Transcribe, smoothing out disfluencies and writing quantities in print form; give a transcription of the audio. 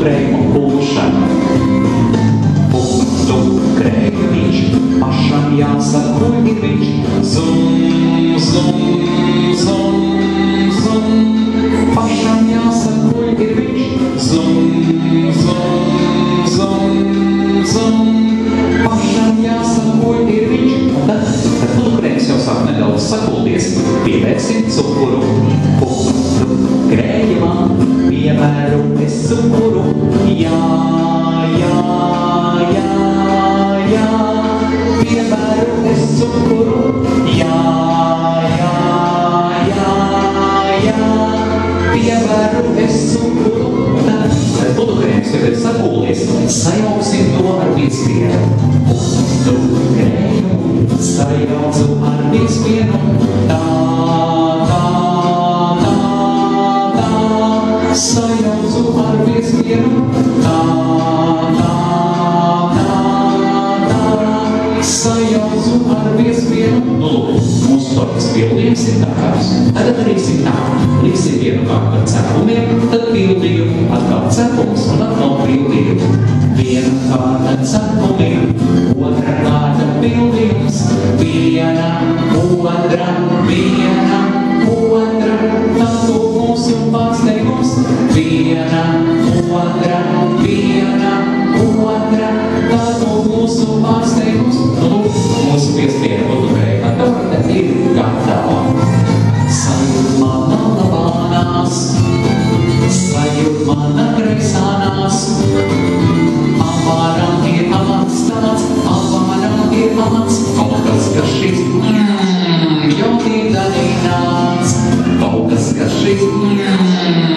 krējuma pulšana. Pupstu krēja viņš, pašam jāsako ir viņš. Zum, zum, zum, zum, pašam jāsako ir viņš. Zum, zum, zum, zum, pašam jāsako ir viņš. Tad pulkrējums jau sāk nedaudz sakulties. Pievērsim cukuru. Pupstu krējumā pievēru es cukuru. Jā, jā, jā, jā, pievēru es cukuru. Jā, jā, jā, jā, pievēru es cukuru. Tad pulkrējums jau ir sakulties. Sajauksim to ar piespiedu. Pupstu krējumu sajaucu ar piespiedu. Tā, tā, tā, tā, sajaucu ar piespiedu. Tā, tā, tā, tā, sajaucu ar piespiedu. Nu, lūk, mūsu tortas pildījums ir gatavs. Tagad darīsim tā. Liksim vienu kārtu ar cepumiem, tad pildījumu, atkal cepums un atkal pildījumu. Viena kārta cepumiem, otra kārta pildījums. Viena, otra, tad mūsu pārsteigums. Viena, otra, tad mūsu pārsteigums. Nu, mūsu piespiedu pulkrējuma torte ir gatava. Sajūt mana labānās, sajūt mana kreisānās. Avāram ir amats tāds, avāram ir amats. Kaut kas, kas šis ļoti darīnāts. Kaut kas, kas šis